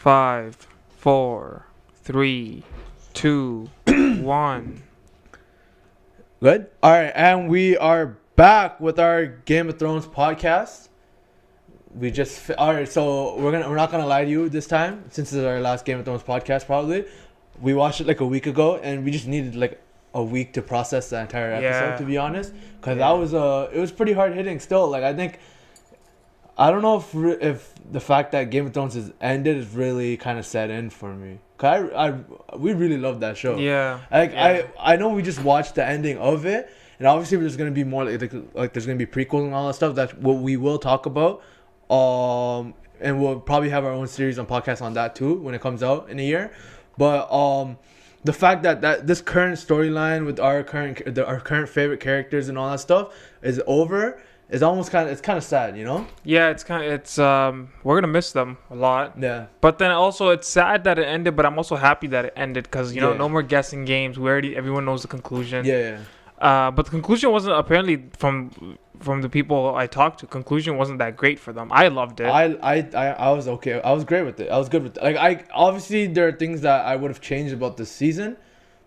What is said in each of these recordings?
5, 4, 3, 2, 1. Good. All right, and we are back with our Game of Thrones podcast. All right. So we're not gonna lie to you this time, since it's our last Game of Thrones podcast. Probably, we watched it like a week ago, and we just needed like a week to process the entire episode. Yeah. To be honest, because it was pretty hard hitting. Still, like I don't know if the fact that Game of Thrones is ended is really kind of set in for me. Cause we really love that show. Yeah. I know we just watched the ending of it, and obviously there's gonna be more like there's gonna be prequels and all that stuff. That's what we will talk about. And we'll probably have our own series on podcast on that too when it comes out in a year. But the fact that this current storyline with our current favorite characters and all that stuff is over is almost kind of sad, you know? Yeah, we're gonna miss them a lot. Yeah. But then also it's sad that it ended, but I'm also happy that it ended because no more guessing games. Everyone knows the conclusion. Yeah. But the conclusion wasn't apparently from the people I talked to. Conclusion wasn't that great for them. I loved it. I was okay. I was great with it. I was good with it. Like obviously there are things that I would have changed about this season,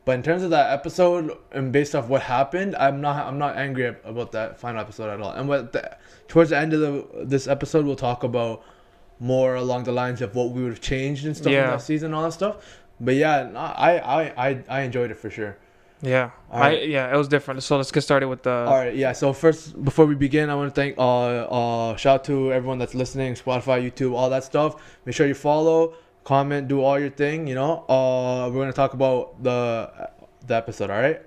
but in terms of that episode and based off what happened, I'm not angry about that final episode at all. And towards the end of this episode, we'll talk about more along the lines of what we would have changed and stuff in that season and all that stuff. But yeah, I enjoyed it for sure. Yeah, right. It was different. So let's get started with the. All right, yeah. So first, before we begin, I want to thank shout out to everyone that's listening, Spotify, YouTube, all that stuff. Make sure you follow, comment, do all your thing. We're gonna talk about the episode. All right.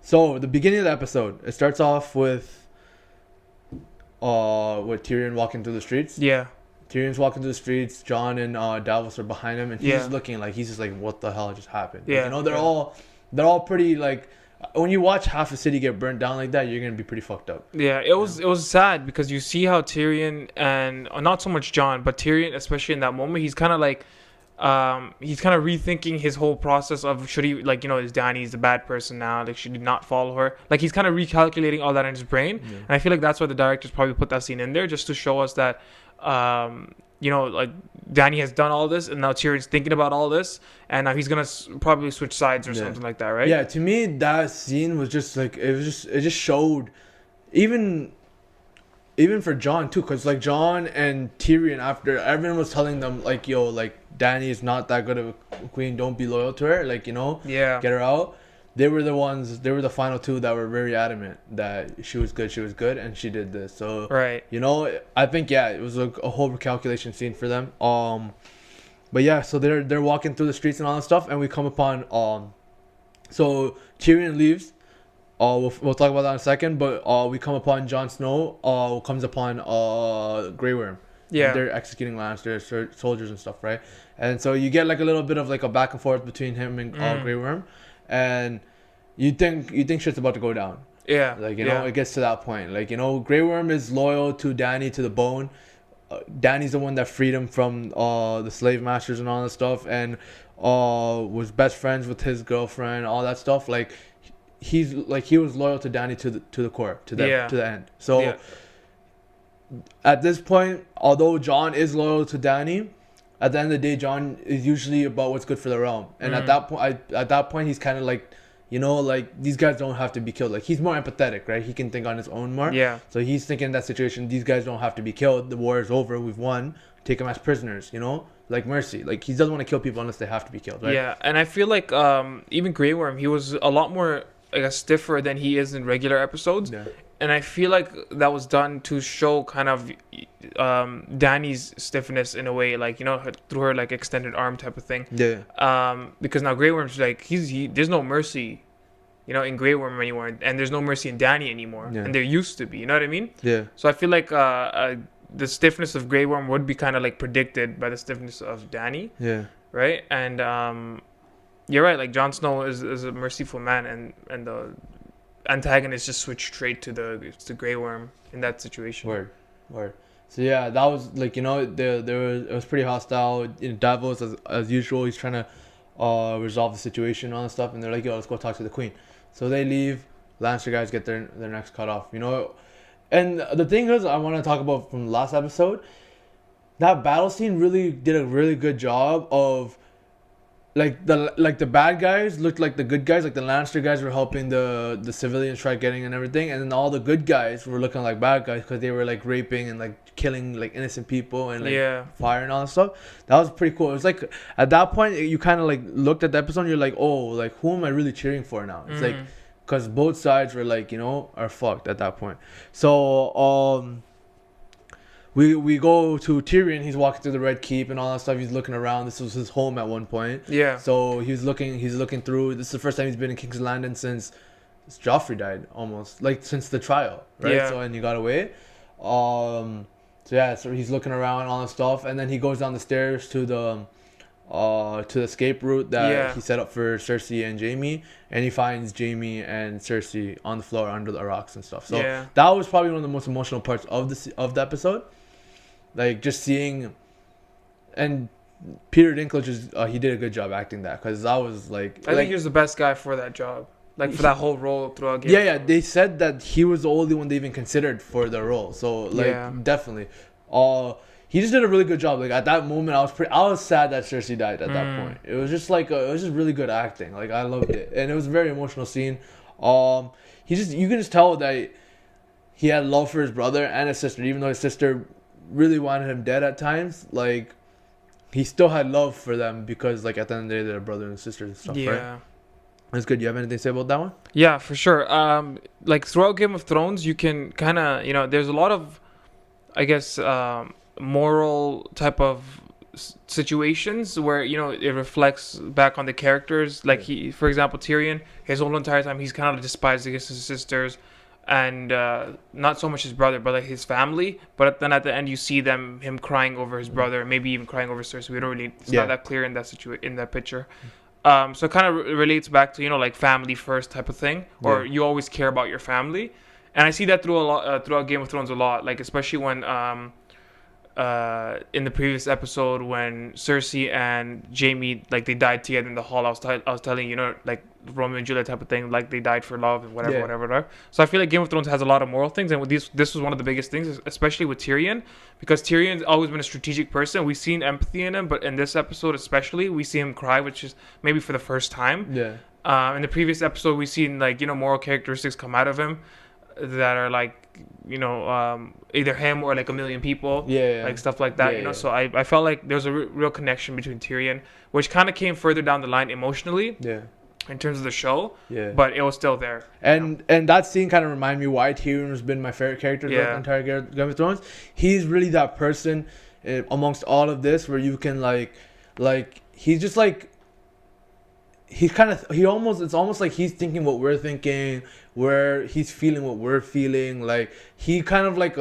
So the beginning of the episode, it starts off with Tyrion walking through the streets. Yeah. Tyrion's walking through the streets. Jon and Davos are behind him, and he's looking like he's just like, what the hell just happened? Yeah. They're all pretty like. When you watch half a city get burnt down like that, you're gonna be pretty fucked up. Yeah, it was sad because you see how Tyrion and not so much Jon, but Tyrion, especially in that moment, he's kind of like, he's kind of rethinking his whole process of should he is Dany's the bad person now? Like should he not follow her? Like he's kind of recalculating all that in his brain, and I feel like that's why the directors probably put that scene in there just to show us that, like Dany has done all this, and now Tyrion's thinking about all this, and now he's gonna probably switch sides or something like that, right? Yeah, to me that scene was just like it just showed, even for Jon too, because like Jon and Tyrion, after everyone was telling them like, yo, like Dany is not that good of a queen, don't be loyal to her, like get her out. They were the final two that were very adamant that she was good, and she did this. So, right. I think, it was a whole recalculation scene for them. But yeah, so they're walking through the streets and all that stuff, and we come upon, so Tyrion leaves. We'll talk about that in a second, but we come upon Jon Snow, comes upon Grey Worm. Yeah. They're executing Lannister soldiers and stuff, right? And so you get like a little bit of like a back and forth between him and Grey Worm. And you think shit's about to go down. Yeah. Like, it gets to that point. Like, Grey Worm is loyal to Dany to the bone. Dany's the one that freed him from the slave masters and all that stuff, and was best friends with his girlfriend, all that stuff. Like, he was loyal to Dany to the core, to the end. So at this point, although Jon is loyal to Dany, at the end of the day, Jon is usually about what's good for the realm. And at that point, he's kind of like, like these guys don't have to be killed. Like he's more empathetic, right? He can think on his own more. Yeah. So he's thinking in that situation, these guys don't have to be killed. The war is over. We've won. Take them as prisoners, like mercy. Like he doesn't want to kill people unless they have to be killed, right? Yeah. And I feel like even Grey Worm, he was a lot more stiffer than he is in regular episodes. Yeah. And I feel like that was done to show kind of Dany's stiffness in a way, like through her like extended arm type of thing. Yeah. Because now Grey Worm's like there's no mercy, in Grey Worm anymore, and there's no mercy in Dany anymore, and there used to be. You know what I mean? Yeah. So I feel like the stiffness of Grey Worm would be kind of like predicted by the stiffness of Dany. Yeah. Right. And you're right. Like Jon Snow is a merciful man, and the antagonist just switched straight to Grey Worm in that situation. Word. So yeah, that was like it was pretty hostile. Davos as usual, he's trying to resolve the situation and all that stuff, and they're like, yo, let's go talk to the queen. So they leave. Lannister guys get their necks cut off. And the thing is, I want to talk about from the last episode. that battle scene really did a really good job of the bad guys looked like the good guys, like the Lannister guys were helping the civilians try getting and everything, and then all the good guys were looking like bad guys because they were like raping and like killing like innocent people and like fire and all that stuff. That was pretty cool. It was like at that point you kind of like looked at the episode and you're like, oh, like who am I really cheering for now? It's like because both sides were like, you know, are fucked at that point. So we go to Tyrion. He's walking through the Red Keep and all that stuff. He's looking around. This was his home at one point. Yeah. So he's looking through. This is the first time he's been in King's Landing since Joffrey died, almost like since the trial, right? Yeah. So and he got away. So yeah. So he's looking around all that stuff, and then he goes down the stairs to the escape route that he set up for Cersei and Jaime, and he finds Jaime and Cersei on the floor under the rocks and stuff. So that was probably one of the most emotional parts of the episode. Like just seeing, and Peter Dinklage he did a good job acting that, because that was like I think he was the best guy for that job, like for that whole role throughout Game of Thrones. They said that he was the only one they even considered for the role. So like definitely, he just did a really good job. Like at that moment, I was sad that Cersei died at that point. It was just like it was just really good acting. Like I loved it, and it was a very emotional scene. You can just tell that he had love for his brother and his sister, even though his sister really wanted him dead at times. Like he still had love for them because like at the end of the day they're brother and sister and stuff, right? That's good. You have anything to say about that one? Yeah, for sure. Like throughout Game of Thrones, you can kind of, you know, there's a lot of, I guess, moral type of situations where, you know, it reflects back on the characters. Like for example, Tyrion, his whole entire time he's kind of despised against his sisters, and not so much his brother, but like his family. But then at the end, you see him crying over his brother, maybe even crying over Cersei. We don't really, it's not that clear in that picture. So it kind of relates back to, you know, like family first type of thing, or you always care about your family, and I see that throughout Game of Thrones a lot. Like especially when in the previous episode when Cersei and Jaime, like they died together in the hall. I was telling you know, like Romeo and Juliet type of thing, like they died for love and whatever. So I feel like Game of Thrones has a lot of moral things, and with this was one of the biggest things, especially with Tyrion, because Tyrion's always been a strategic person. We've seen empathy in him, but in this episode especially, we see him cry, which is maybe for the first time. In the previous episode, we've seen like, you know, moral characteristics come out of him that are like, you know, either him or like a million people, like stuff like that, you know. So I felt like there was a real connection between Tyrion, which kind of came further down the line emotionally, in terms of the show, but it was still there. And that scene kind of reminded me why Tyrion has been my favorite character throughout the entire Game of Thrones. He's really that person amongst all of this where you can like he's just like, it's almost like he's thinking what we're thinking, where he's feeling what we're feeling. Like he kind of like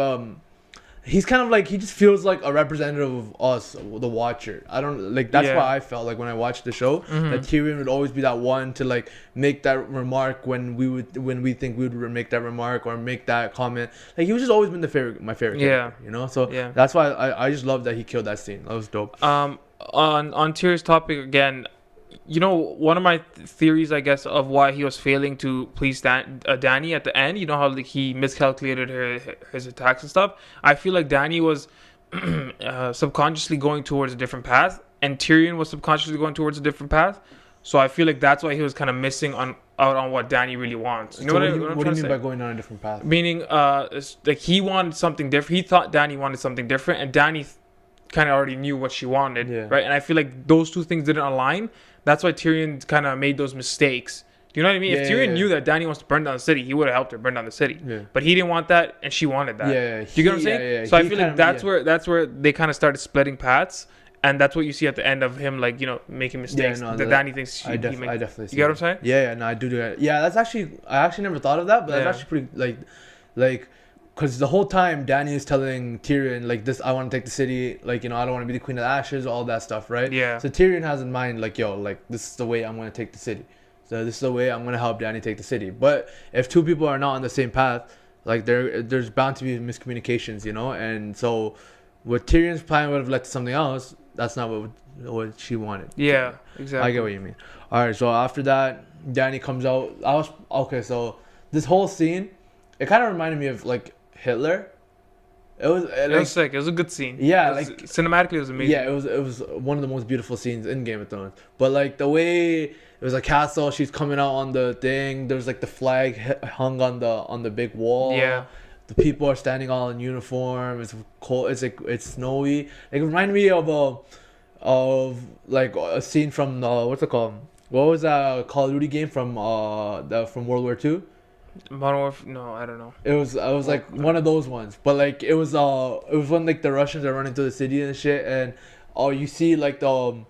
he just feels like a representative of us, the watcher. I don't like, that's why I felt like when I watched the show, that Tyrion would always be that one to like make that remark when we think we would make that remark or make that comment. Like he was just always been my favorite character, you know. So that's why I just love that he killed that scene. That was dope. On Tyrion's topic again, you know, one of my theories, I guess, of why he was failing to please Dany at the end, you know how like he miscalculated his attacks and stuff. I feel like Dany was subconsciously going towards a different path, and Tyrion was subconsciously going towards a different path. So I feel like that's why he was kind of missing out on what Dany really wants. You know what do you mean by going down a different path? Meaning, like he wanted something different. He thought Dany wanted something different, and Dany kind of already knew what she wanted, right? And I feel like those two things didn't align. That's why Tyrion kind of made those mistakes. Do you know what I mean? If Tyrion knew that Dany wants to burn down the city, he would have helped her burn down the city. But he didn't want that, and she wanted that. Do you get what I'm saying? So I feel like that's where they kind of started splitting paths, and that's what you see at the end of him, like, you know, making mistakes. Dany thinks I definitely see. You get what I'm saying? Yeah, no, I do that. Yeah, that's actually, I actually never thought of that, but that's actually pretty like. Because the whole time Dany is telling Tyrion, like, this, I want to take the city, like, you know, I don't want to be the Queen of the Ashes, all that stuff, right? So Tyrion has in mind, like, yo, like, this is the way I'm going to take the city. So this is the way I'm going to help Dany take the city. But if two people are not on the same path, like, there's bound to be miscommunications, you know? And so what Tyrion's plan would have led to something else, that's not what she wanted. Yeah, exactly. I get what you mean. All right, so after that, Dany comes out. So this whole scene, it kind of reminded me of, like, Hitler It was It was sick. It was a good scene. Yeah, It was- like cinematically, it was amazing. yeah, it was one of the most beautiful scenes in Game of Thrones. But like the way it was a castle, she's coming out on the thing. There's like the flag hung on the big wall. Yeah. The people are standing all in uniform. It's cold. It's like it's snowy. Like it reminded me of like a scene from what's it called? What was that Call of Duty game from from World War II? Modern Warfare? No, I don't know. It was like one of those ones, but like it was when like the Russians are running through the city and shit, and you see like the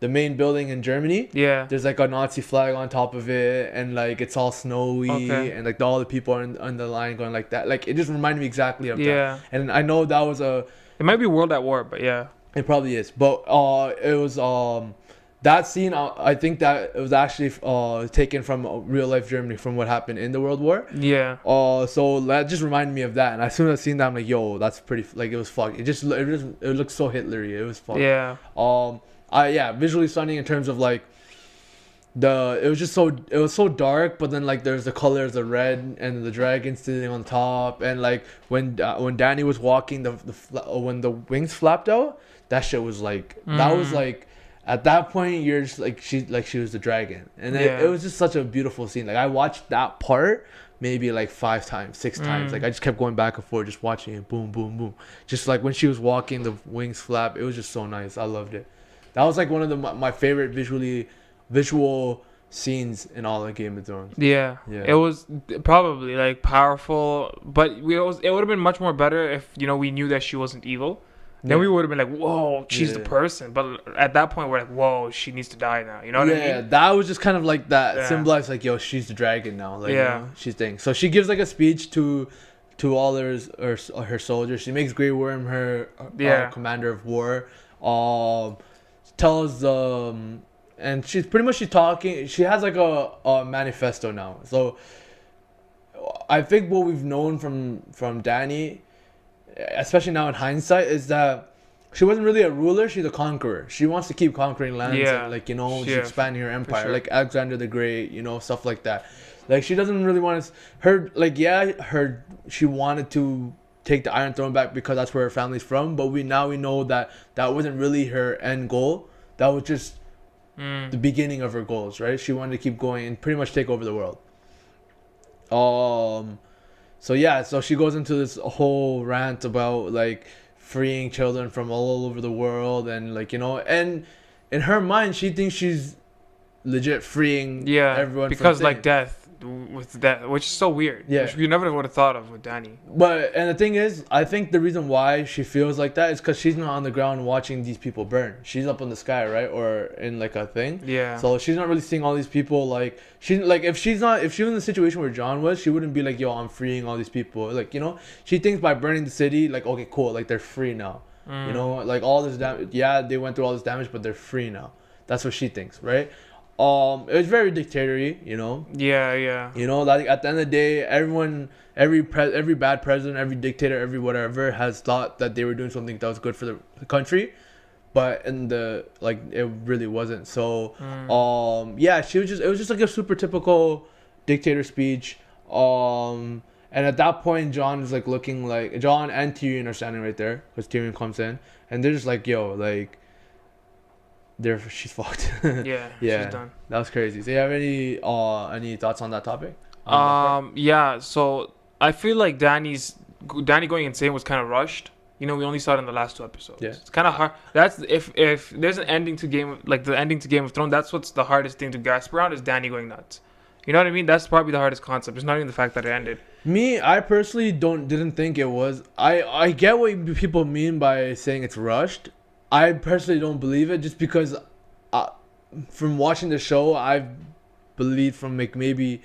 main building in Germany. Yeah. There's like a Nazi flag on top of it, and like it's all snowy, Okay. and like all the people are on the line going like that. Like it just reminded me exactly of that. Yeah. And I know that was It might be World at War, but yeah. it probably is, but it was that scene. I think that it was actually taken from real life Germany, from what happened in the World War. Yeah. So that just reminded me of that, and as soon as I seen that, I'm like, yo, that's pretty. Like it was fuck. It looked so Hitlery. It was fun. Yeah. Yeah, visually stunning in terms of like it was so dark, but then like there's the colors, the red and the dragon sitting on top, and like when Dany was walking, when the wings flapped out, that shit was like that was like. At that point, you're just like she was the dragon, and it was just such a beautiful scene. Like I watched that part maybe like 5 times, 6 times. Like I just kept going back and forth, just watching it. Boom, boom, boom. Just like when she was walking, the wings flap. It was just so nice. I loved it. That was like one of my favorite visual scenes in all of Game of Thrones. Yeah. Yeah. It was probably like powerful, but it would have been much more better if we knew that she wasn't evil. Then we would have been like, whoa, she's the person. But at that point, we're like, whoa, she needs to die now. You know what I mean? Yeah, that was just kind of like that Yeah. symbolized, like, yo, she's the dragon now. Like, Yeah. she's thing. So she gives like a speech to all her soldiers. She makes Grey Worm her commander of war. Tells and she's talking. She has like a manifesto now. So I think what we've known from Dany, especially now in hindsight, is that she wasn't really a ruler. She's a conqueror. She wants to keep conquering lands, Yeah. and, like, just Yeah, expanding her empire, sure. like Alexander the Great, stuff like that. Like she doesn't really want to. She wanted to take the Iron Throne back because that's where her family's from. But we know that wasn't really her end goal. That was just the beginning of her goals, right? She wanted to keep going and pretty much take over the world. So she goes into this whole rant about like freeing children from all over the world, and like and in her mind she thinks she's legit freeing everyone because from like death, which is so weird. Yeah. Which you never would have thought of with Dany. And the thing is, I think the reason why she feels like that is because she's not on the ground watching these people burn. She's up in the sky, right, or in like a thing. Yeah. So she's not really seeing all these people. Like if she was in the situation where Jon was, she wouldn't be like, yo, I'm freeing all these people. Like she thinks by burning the city, like, okay, cool, like they're free now. Like all this damage. Yeah, they went through all this damage, but they're free now. That's what she thinks, right? It was very dictatorial, Yeah. Like at the end of the day, every bad president, every dictator, every whatever has thought that they were doing something that was good for the country, but it really wasn't. So, it was just like a super typical dictator speech. And at that point, Jon is like looking like Jon and Tyrion are standing right there because Tyrion comes in, and they're just like, yo, like. She's fucked. Yeah. Yeah, She's done. that was crazy. So you have any thoughts on that topic? Yeah. So I feel like Dany going insane was kind of rushed. We only saw it in the last 2 episodes. Yeah. It's kind of hard. That's if there's an ending to the ending to Game of Thrones. That's what's the hardest thing to grasp around is Dany going nuts. You know what I mean? That's probably the hardest concept. It's not even the fact that it ended. I personally didn't think it was. I get what people mean by saying it's rushed. I personally don't believe it, just because from watching the show, I've believed from like maybe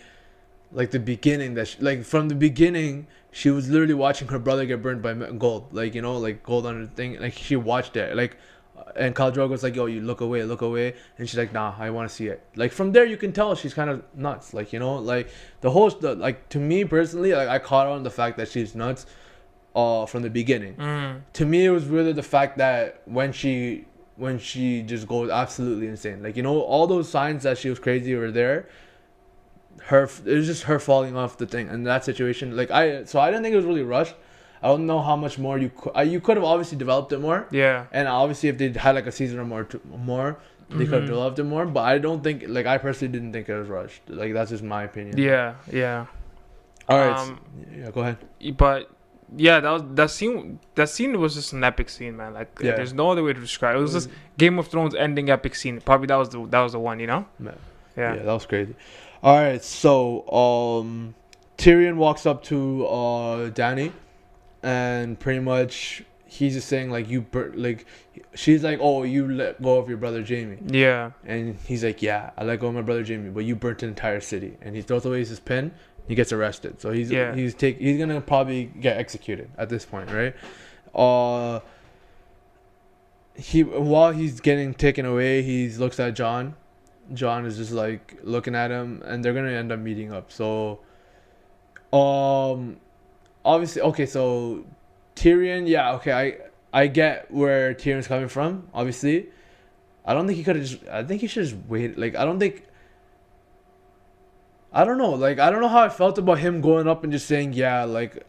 like the beginning that from the beginning she was literally watching her brother get burned by gold, like gold on the thing. Like she watched it, and Khal Drogo's like, yo, you look away, and she's like, nah, I want to see it. Like from there you can tell she's kind of nuts, like like to me personally, like I caught on the fact that she's nuts. From the beginning. To me, it was really the fact that when she just goes absolutely insane, like all those signs that she was crazy were there. It was just her falling off the thing in that situation. So I didn't think it was really rushed. I don't know how much more you could have obviously developed it more. Yeah. And obviously, if they had like a season or more, they could have Mhm. developed it more. But I don't think, like, I personally didn't think it was rushed. Like, that's just my opinion. Yeah. Yeah. All right. Um, Yeah, go ahead. but yeah, that scene. That scene was just an epic scene, man. Like, Yeah. there's no other way to describe it. It was just Game of Thrones ending epic scene. Probably that was the one, you know. Man. Yeah. Yeah, that was crazy. All right, so Tyrion walks up to Dany, and pretty much he's just saying like like she's like, oh, you let go of your brother Jaime, Yeah. and he's like, yeah, I let go of my brother Jaime, but you burnt an entire city, and he throws away his pen. He gets arrested, so he's gonna probably get executed at this point, right? While he's getting taken away, he looks at Jon. Jon is just like looking at him, and they're gonna end up meeting up. So, obviously, okay. So Tyrion, yeah, okay. I get where Tyrion's coming from. Obviously, I don't think he could have just. I think he should just wait. Like, I don't know. Like, I don't know how I felt about him going up and just saying yeah, like,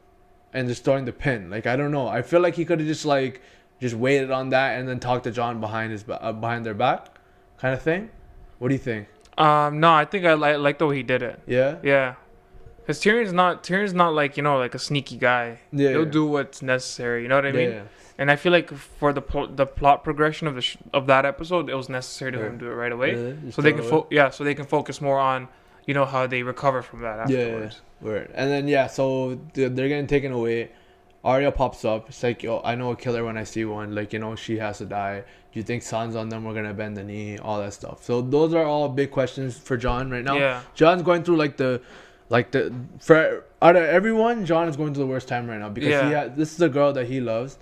and just throwing the pin. Like, I don't know. I feel like he could have just waited on that and then talked to Jon behind their back, kind of thing. What do you think? No, I think I like the way he did it. Yeah. Yeah. Because Tyrion's not like, you know, like a sneaky guy. Yeah. He'll do what's necessary. You know what I mean? Yeah. And I feel like for the plot progression of that episode, it was necessary to him do it right away, so they can so they can focus more on, you know, how they recover from that afterwards. Yeah. Word. And then so they're getting taken away. Arya pops up. It's like, yo, I know a killer when I see one. Like, you know, she has to die. Do you think Sansa on them were gonna bend the knee? All that stuff. So those are all big questions for Jon right now. Yeah. Jon's going through for out of everyone, Jon is going through the worst time right now because this is a girl that he loves.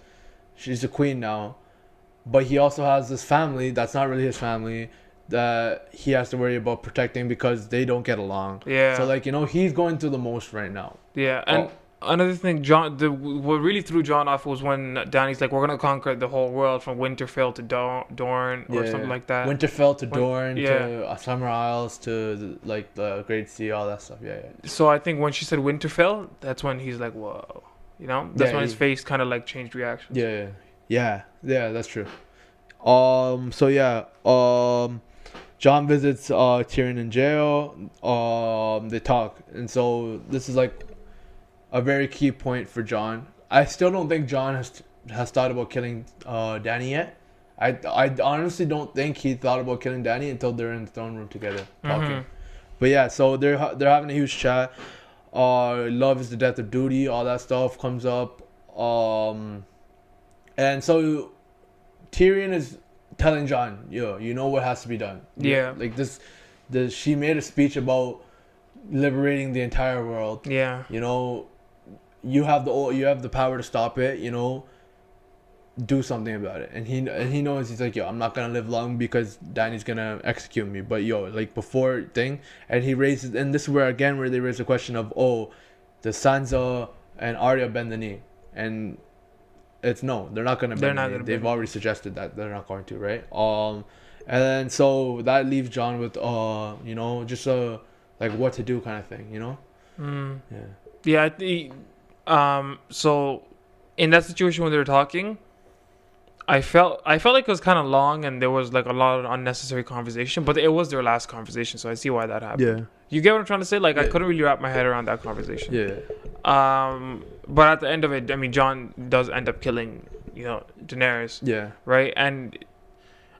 She's a queen now, but he also has this family that's not really his family that he has to worry about protecting because they don't get along. Yeah. So, like, you know, he's going through the most right now. Yeah, and another thing, what really threw Jon off was when Dany's like, we're gonna conquer the whole world from Winterfell to Dorne or something like that. Winterfell to Dorne to Summer Isles to the Great Sea, all that stuff. Yeah. So I think when she said Winterfell, that's when he's like, whoa, you know, that's when his face kind of like changed reaction. Yeah, that's true. Jon visits Tyrion in jail. They talk, and so this is like a very key point for Jon. I still don't think Jon has thought about killing Dany yet. I honestly don't think he thought about killing Dany until they're in the throne room together talking. Mm-hmm. But yeah, so they're having a huge chat. Love is the death of duty. All that stuff comes up. And so Tyrion is telling Jon, yo, you know what has to be done. Yeah. Like she made a speech about liberating the entire world. Yeah. You know, you have the power to stop it, you know. Do something about it. And he knows, he's like, yo, I'm not gonna live long because Dany's gonna execute me. But yo, like before thing, and he raises, and this is where they raise the question of, oh, does Sansa and Arya bend the knee? And it's no, they're not gonna bend the knee. They've already suggested that they're not going to, right? And then so that leaves Jon with you know, just a like what to do kind of thing, you know? Yeah, so in that situation when they were talking, I felt like it was kind of long and there was like a lot of unnecessary conversation, but it was their last conversation, so I see why that happened. Yeah. You get what I'm trying to say? Like, I couldn't really wrap my head around that conversation. Yeah. But at the end of it, I mean, Jon does end up killing, you know, Daenerys. Yeah. Right? And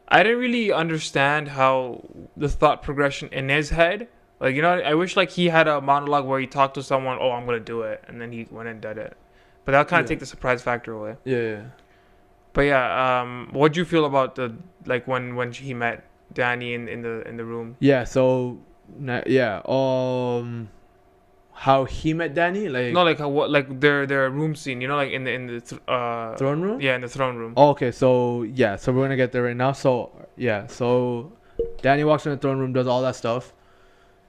I didn't really understand how the thought progression in his head. Like, you know, I wish like he had a monologue where he talked to someone, oh, I'm going to do it. And then he went and did it. But that'll kind of take the surprise factor away. Yeah. But yeah, what do you feel about the like when he met Dany in the room? Yeah, so how he met Dany, like no, like like their room scene, you know, like in the throne room. Yeah, in the throne room. Oh, okay, so so we're gonna get there right now. So so Dany walks in the throne room, does all that stuff.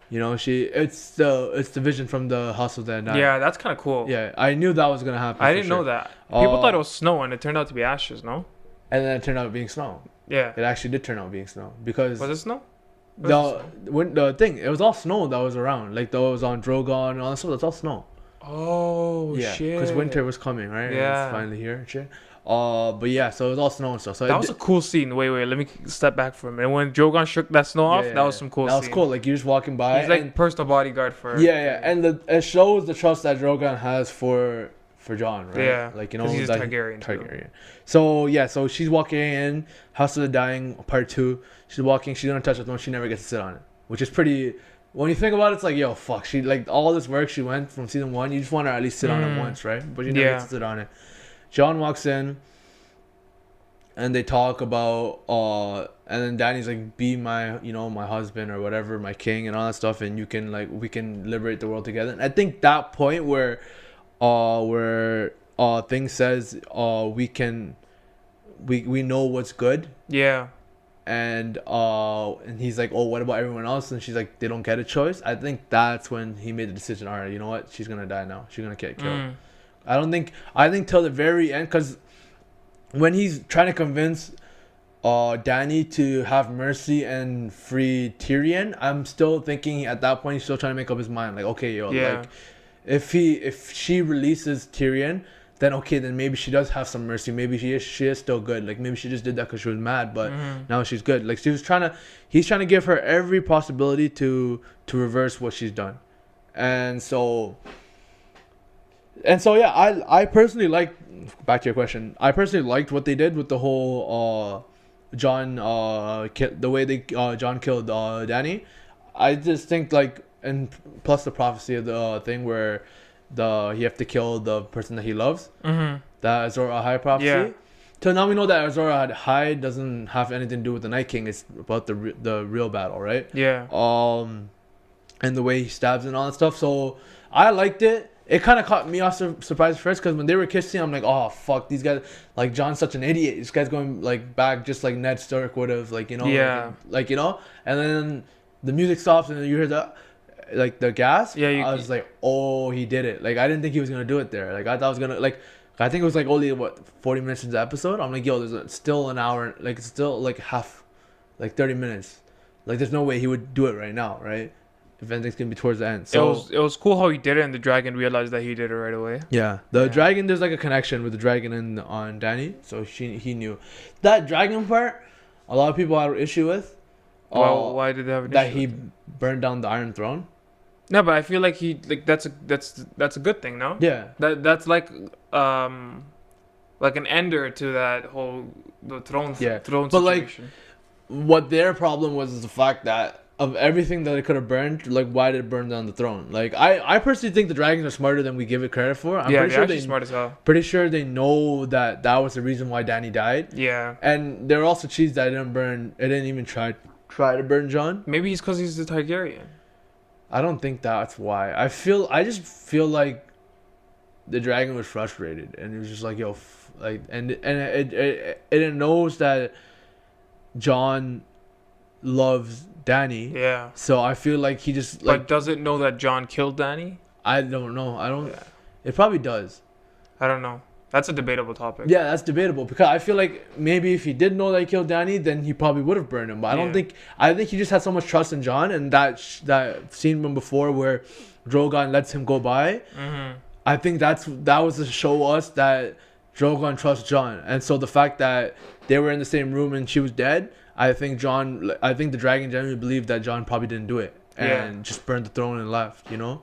You know, it's the vision from the House of the Night. Yeah, that's kind of cool. Yeah, I knew that was gonna happen. I didn't know that. People thought it was snow, and it turned out to be ashes. No. And then it turned out being snow. Yeah. It actually did turn out being snow because. Was it snow? The thing, it was all snow that was around. Like that was on Drogon and all that stuff. That's all snow. Oh Yeah, shit. because winter was coming, right? And Yeah. it's finally here and shit. But yeah, so it was all snow and stuff. So That was a cool scene. Wait, let me step back for a minute. When Drogon shook that snow off, that was some cool. That was scene. cool. Like you're just walking by. He's like and, personal bodyguard for. yeah, and it shows the trust that Drogon has for Jon, right? Yeah, like you know, 'cause he's a that Targaryen, too. Targaryen. So yeah, so she's walking in House of the Dying Part 2. She's walking. She's gonna touch the throne. She never gets to sit on it, which is pretty. When you think about it, it's like, yo, fuck. She like all this work she went from season 1. You just want her to at least sit on it once, right? But she never gets to sit on it. Jon walks in, and they talk about and then Danny's like, be my, you know, my husband or whatever, my king and all that stuff, and you can like, we can liberate the world together. And I think that point where thing says we know what's good. Yeah. And he's like, oh, what about everyone else? And she's like, they don't get a choice. I think that's when he made the decision. All right, you know what? She's gonna die now. She's gonna get killed. I think till the very end, because when he's trying to convince Danny to have mercy and free Tyrion, I'm still thinking at that point he's still trying to make up his mind. Like, okay, yo, like if she releases Tyrion, then okay, then maybe she does have some mercy. Maybe she is still good. Like maybe she just did that because she was mad, but now she's good. Like he's trying to give her every possibility to reverse what she's done, and so yeah, I personally like, back to your question. I personally liked what they did with the whole Jon the way they Jon killed Danny. I just think like, and plus the prophecy of the thing where he have to kill the person that he loves. That Azor Ahai prophecy. Yeah. So now we know that Azor Ahai doesn't have anything to do with the Night King. It's about the real battle, right? Yeah. And the way he stabs and all that stuff. So I liked it. It kind of caught me off surprise first, because when they were kissing, I'm like, oh fuck, these guys, like Jon's such an idiot. This guy's going like back just like Ned Stark would have, like, you know. Yeah. Like, you know. And then the music stops and then you hear the gas. Yeah, I was like, oh, he did it. Like I didn't think he was gonna do it there. Like I thought I was gonna, like, I think it was like only 40 minutes into the episode. I'm like, yo, still an hour, like it's still like half, like 30 minutes. Like there's no way he would do it right now, right? If anything's gonna be towards the end. So it was cool how he did it, and the dragon realized that he did it right away. yeah, the dragon, there's like a connection with the dragon and on Danny, so he knew that dragon part. A lot of people had an issue with. Well, why did they have an that issue he with it? burned down the Iron Throne? No, but I feel like that's a good thing, no? Yeah. That's like an ender to that whole the throne throne but situation. What their problem was is the fact that of everything that it could have burned, like why did it burn down the throne? Like I personally think the dragons are smarter than we give it credit for. I'm pretty sure they're smart as hell. Pretty sure they know that was the reason why Danny died. Yeah. And they're also cheesed that it didn't burn. It didn't even try to burn Jon. Maybe it's because he's the Targaryen. I don't think that's why. I just feel like the dragon was frustrated and it was just like, yo, and it knows that Jon loves Danny. Yeah. So I feel like he just like. But does it know that Jon killed Danny? I don't know. Yeah. It probably does. I don't know. That's a debatable topic. Yeah, that's debatable, because I feel like maybe if he did know that he killed Danny, then he probably would have burned him. But I don't think. I think he just had so much trust in Jon, and that scene from before where Drogon lets him go by. I think that was to show us that Drogon trusts Jon, and so the fact that they were in the same room and she was dead, I think the dragon genuinely believed that Jon probably didn't do it and just burned the throne and left. You know,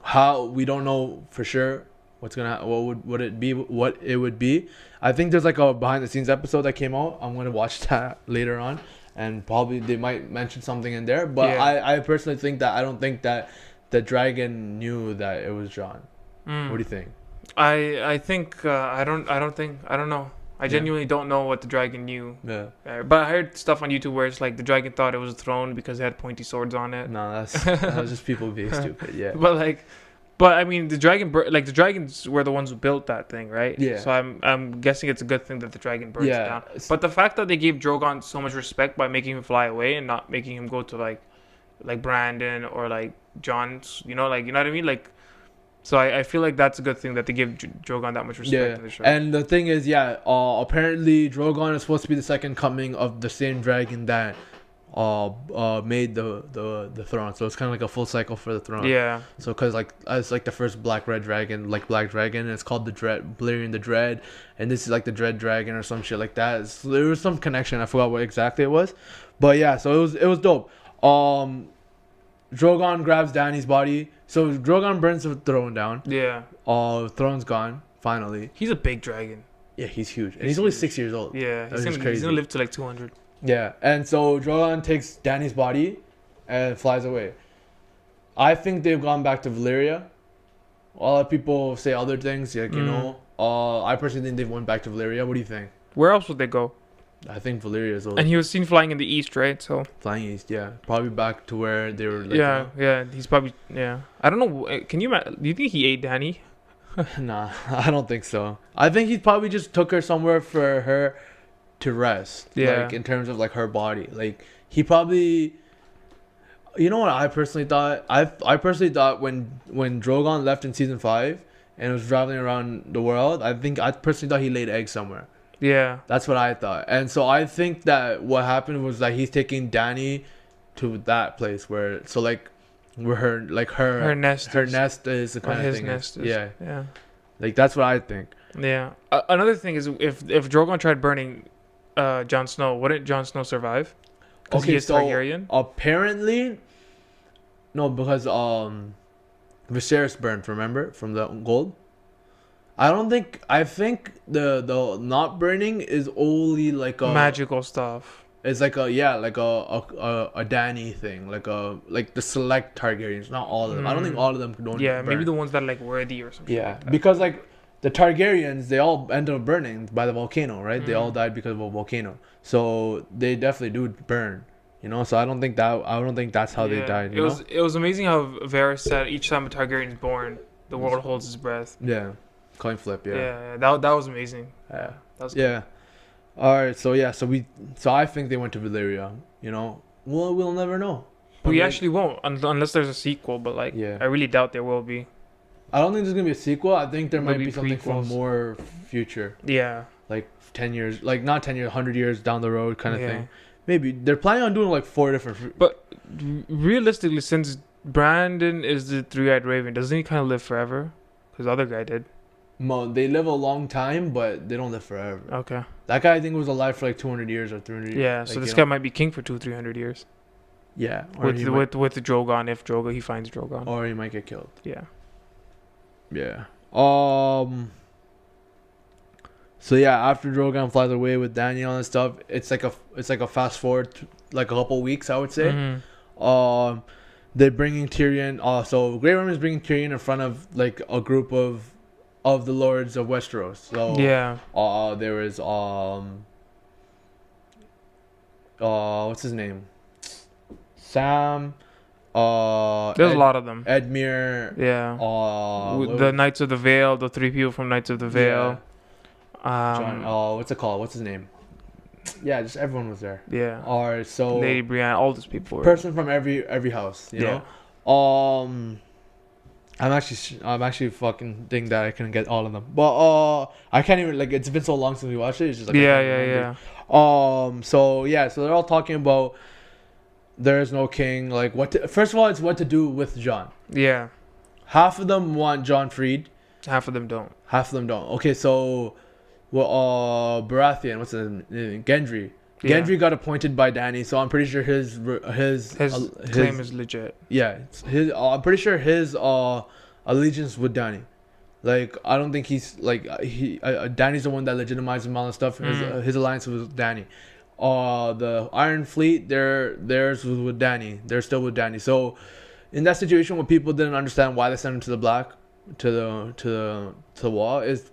how we don't know for sure. What it would be. I think there's like a behind the scenes episode that came out. I'm gonna watch that later on, and probably they might mention something in there. But I personally think that I don't think that the dragon knew that it was Jon. What do you think? I think I don't know. I genuinely don't know what the dragon knew. Yeah. But I heard stuff on YouTube where it's like the dragon thought it was a throne because it had pointy swords on it. No, that was just people being stupid. Yeah. But I mean, the dragons were the ones who built that thing, right? Yeah. So I'm guessing it's a good thing that the dragon burns down. Yeah. But the fact that they gave Drogon so much respect by making him fly away and not making him go to like Brandon or like Jon's, you know what I mean? Like, so I feel like that's a good thing that they give Drogon that much respect in the show. And the thing is, apparently Drogon is supposed to be the second coming of the same dragon that made the throne. So it's kind of like a full cycle for the throne. Yeah. So because like it's like the first black dragon, and it's called the Dread, Valerian the Dread, and this is like the Dread Dragon or some shit like that. So there was some connection. I forgot what exactly it was, but yeah. So it was dope. Drogon grabs Dany's body. So Drogon burns the throne down. Yeah. Throne's gone finally. He's a big dragon. Yeah, he's huge, and he's only 6 years old. Yeah, he's gonna live to like 200. Yeah, and so Drogon takes Dany's body and flies away. I think they've gone back to Valyria. A lot of people say other things, like, you know. I personally think they've went back to Valyria. What do you think? Where else would they go? I think Valyria is And he was seen flying in the east, right? So flying east, yeah. Probably back to where they were. Like, yeah. He's probably I don't know. Can you? Do you think he ate Dany? Nah, I don't think so. I think he probably just took her somewhere for her to rest. Yeah. Like in terms of like her body. Like he probably. You know what I personally thought? I personally thought when Drogon left in season 5 and was traveling around the world, I personally thought he laid eggs somewhere. Yeah. That's what I thought. And so I think that what happened was that he's taking Dany to that place where her nest is the kind of his thing. Nest is, yeah. Like that's what I think. Yeah. Another thing is if Drogon tried burning Jon Snow, wouldn't Jon Snow survive? Because he is Targaryen? Apparently, no, because Viserys burned. Remember from the gold. I think the not burning is only like a magical stuff. It's like a Dany thing, like the select Targaryens, not all of them. I don't think all of them don't. Yeah, burn. maybe the ones that are like worthy or something. Yeah, like that. because like the Targaryens, they all ended up burning by the volcano, right? They all died because of a volcano, so they definitely do burn. You know, so I don't think that's how they died. It was amazing how Varys said each time a Targaryen is born, the world holds its breath. Yeah, coin flip. Yeah. Yeah, that was amazing. Yeah. That was yeah. All right, so I think they went to Valyria. You know, we'll never know. We actually won't unless there's a sequel. But like, I really doubt there will be. I don't think there's gonna be a sequel. I think there might be something prequels. for more future. Yeah. Like 10 years, like not 10 years, 100 years down the road, kind of thing. Maybe they're planning on doing like 4 different. But realistically, since Brandon is the three-eyed raven, doesn't he kind of live forever? Because the other guy did. They live a long time, but they don't live forever. Okay. That guy, I think, was alive for like 200 years or 300 years. Yeah, so this guy might be king for 200-300 years. Yeah. With Drogon, if he finds Drogon. Or he might get killed. Yeah. Yeah. So yeah, after Drogon flies away with Daniel and stuff, it's like a fast forward to like a couple weeks, I would say. Mm-hmm. They're bringing Tyrion. So Grey Worm is bringing Tyrion in front of like a group of the lords of Westeros. So yeah. There was what's his name? Sam. There's a lot of them. Edmure. Yeah. The Knights of the Vale, the 3 people from Knights of the Vale. John, what's it called? What's his name? Yeah, just everyone was there. Yeah. Or so Lady Brienne, all these people were. Person from every house, you know. I'm actually fucking thinking that I couldn't get all of them, but I can't even, like, it's been so long since we watched it. It's just like yeah. So they're all talking about there is no king. Like first of all, it's what to do with Jon. Yeah. Half of them want Jon freed. Half of them don't. Okay, so. Well, Baratheon, what's his name? Gendry. Gendry got appointed by Dany, so I'm pretty sure his claim is legit. Yeah, I'm pretty sure his allegiance with Dany. Like, I don't think he's like Dany's the one that legitimized him all and stuff. His alliance was with Dany. The Iron Fleet, theirs was with Dany. They're still with Dany. So, in that situation, when people didn't understand why they sent him to the black, to the wall, is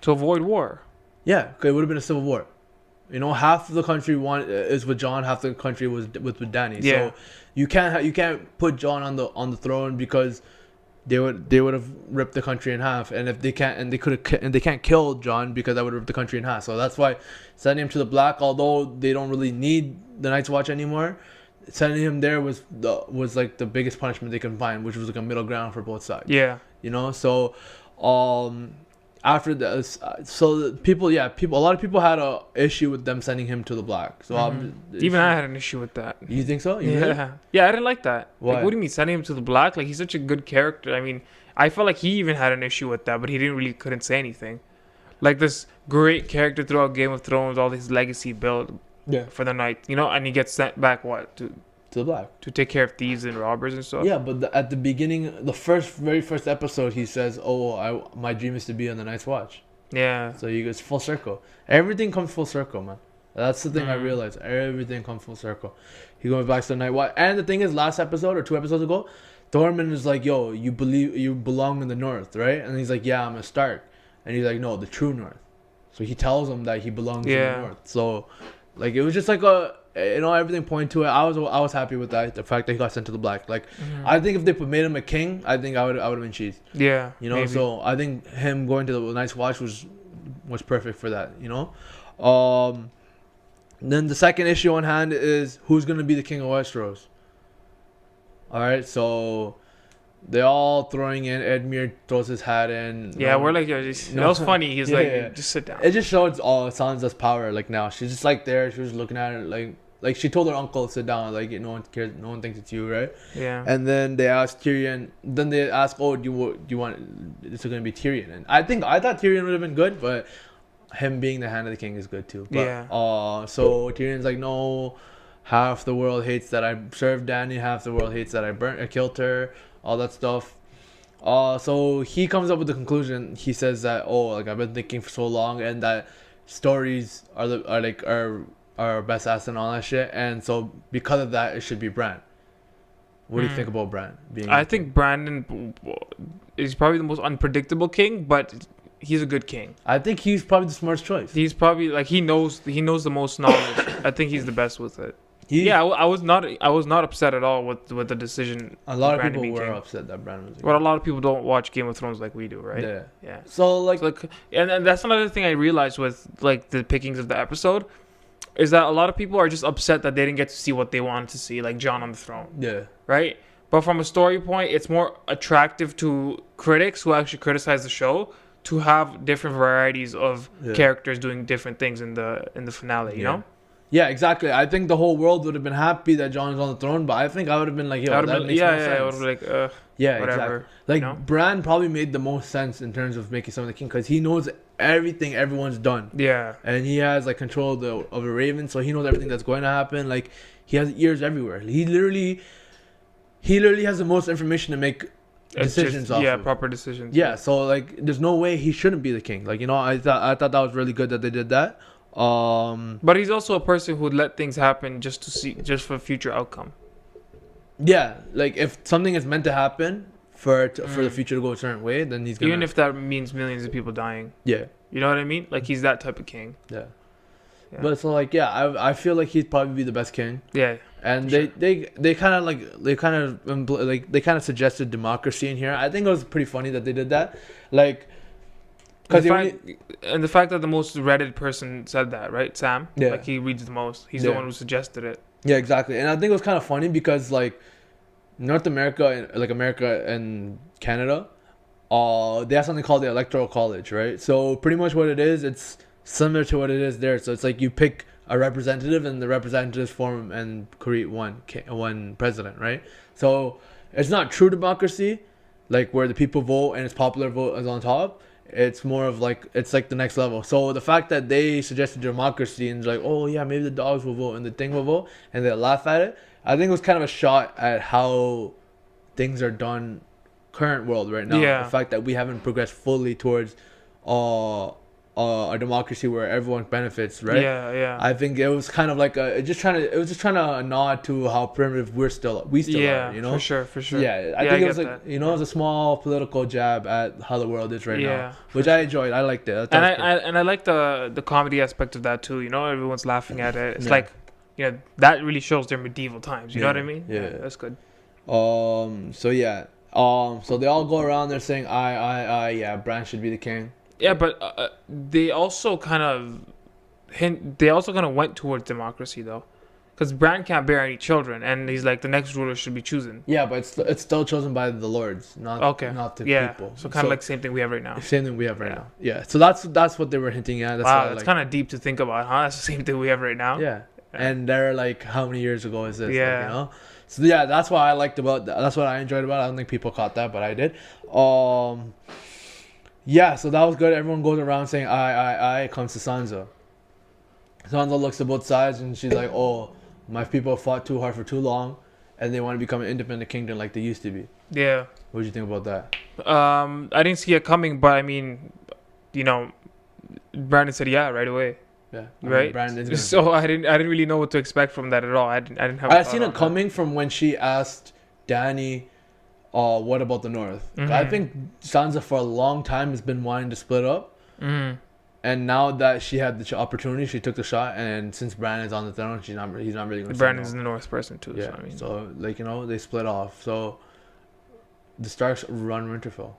to avoid war. Yeah, it would have been a civil war. You know, half of the country is with Jon, half the country was with Dany. Yeah. So you can't put Jon on the throne because they would have ripped the country in half, and if they can't kill Jon because that would rip the country in half. So that's why sending him to the black, although they don't really need the Night's Watch anymore, sending him there was like the biggest punishment they can find, which was like a middle ground for both sides. Yeah. You know, so after this, so people, a lot of people had a issue with them sending him to the black. So Even I had an issue with that. You think so? You Yeah, really? yeah, I didn't like that. Why? Like, what do you mean sending him to the black? Like, he's such a good character. I mean, I felt like he even had an issue with that, but he couldn't say anything. Like this great character throughout Game of Thrones, all his legacy built Yeah. for the night, you know, and he gets sent back to the black to take care of thieves and robbers and stuff. Yeah, but at the beginning, the very first episode, he says, "Oh, my dream is to be on the Night's Watch." Yeah. So you goes full circle. Everything comes full circle, man. That's the thing I realized. Everything comes full circle. He goes back to the Night Watch, and the thing is, last episode or 2 episodes ago, Thorman is like, "Yo, you belong in the North, right?" And he's like, "Yeah, I'm a Stark," and he's like, "No, the true North." So he tells him that he belongs in the North. So, like, it was just like everything pointed to it. I was happy with that. The fact that he got sent to the black. Like, I think if they made him a king, I think I would have been cheesed. Yeah. You know, maybe. so I think him going to the Night's Watch was perfect for that. You know, then the second issue on hand is who's gonna be the king of Westeros. All right, so they all throwing in. Edmure throws his hat in. Yeah, we're like, that was funny. He's just sit down. It just shows Sansa's power. Like now, she's just like there. She was looking at it like she told her uncle to sit down. Like no one cares. No one thinks it's you, right? Yeah. And then they asked Tyrion. Then they ask, "Oh, do you want? It's going to be Tyrion?" And I thought Tyrion would have been good, but him being the Hand of the King is good too. But, yeah. So Tyrion's like, no. Half the world hates that I served Dany. Half the world hates that I killed her. All that stuff. So he comes up with the conclusion. He says that I've been thinking for so long, and that stories are our best asset and all that shit. And so because of that, it should be Bran. What do you think about Bran? I think Brandon is probably the most unpredictable king, but he's a good king. I think he's probably the smartest choice. He's probably he knows the most knowledge. I think he's the best with it. I was not upset at all with the decision. A lot of people were upset that Brandon was. But a lot of people don't watch Game of Thrones like we do, right? Yeah. So and that's another thing I realized with like the pickings of the episode, is that a lot of people are just upset that they didn't get to see what they wanted to see, like Jon on the throne. Yeah. Right. But from a story point, it's more attractive to critics who actually criticize the show to have different varieties of characters doing different things in the finale. You know. Yeah, exactly. I think the whole world would have been happy that Jon is on the throne, but I think I would have been like, yo, that makes no sense. I would have been like, whatever. Exactly. Like, you know? Bran probably made the most sense in terms of making someone the king, because he knows everything everyone's done. Yeah. And he has, like, control of the Raven, so he knows everything that's going to happen. Like, he has ears everywhere. He literally has the most information to make decisions off of. Proper decisions. Yeah, so, like, there's no way he shouldn't be the king. Like, you know, I thought that was really good that they did that. But he's also a person who would let things happen just for future outcome. Yeah, like if something is meant to happen for the future to go a certain way, then he's gonna. Even if that means millions of people dying. Yeah. You know what I mean? Like he's that type of king. Yeah. But so like I feel like he'd probably be the best king. Yeah. And they kind of suggested democracy in here. I think it was pretty funny that they did that, like. And the fact that the most Reddit person said that, right? Sam? Yeah. Like, he reads the most. He's the one who suggested it. Yeah, exactly. And I think it was kind of funny because, like, North America, like America and Canada, they have something called the Electoral College, right? So pretty much what it is, it's similar to what it is there. So it's like you pick a representative and the representatives form and create one president, right? So it's not true democracy, like where the people vote and it's popular vote is on top. It's more of like, it's like the next level. So the fact that they suggested democracy and like, oh yeah, maybe the dogs will vote and the thing will vote, and they laugh at it, I think it was kind of a shot at how things are done current world right now. Yeah. The fact that we haven't progressed fully towards a democracy where everyone benefits, right? Yeah. I think it was kind of like it was just trying to nod to how primitive we still are, you know? For sure. Yeah, I think it was like, you know, it was a small political jab at how the world is right now, which I enjoyed. I liked it. I like the comedy aspect of that too. You know, everyone's laughing at it. It's like, you know, that really shows their medieval times. You know what I mean? Yeah, that's good. So they all go around. They're saying, yeah, Bran should be the king. Yeah, but they also kind of went towards democracy though, because Bran can't bear any children, and he's like the next ruler should be chosen. Yeah, but it's still chosen by the lords, not the people. So kind of like same thing we have right now. Same thing we have right now. Yeah. So that's what they were hinting at. That's kind of deep to think about, huh? That's the same thing we have right now. Yeah. And they're like, how many years ago is this? Yeah. Like, you know. So yeah, that's what I liked about. That's what I enjoyed about it. I don't think people caught that, but I did. Yeah. So that was good. Everyone goes around saying, I. Comes to Sansa. Sansa looks at both sides and she's like, oh, my people fought too hard for too long, and they want to become an independent kingdom like they used to be. Yeah. What do you think about that? I didn't see it coming, but I mean, you know, Brandon said yeah right away. Yeah. Right. So I didn't really know what to expect from that at all. I didn't have. I seen it coming from when she asked Dany, what about the North? Mm-hmm. I think Sansa for a long time has been wanting to split up. Mm-hmm. And now that she had the opportunity, she took the shot. And since Bran is on the throne, he's not really going to. Bran is the North person too. Yeah. So, I mean. So like, you know, they split off. So the Starks run Winterfell,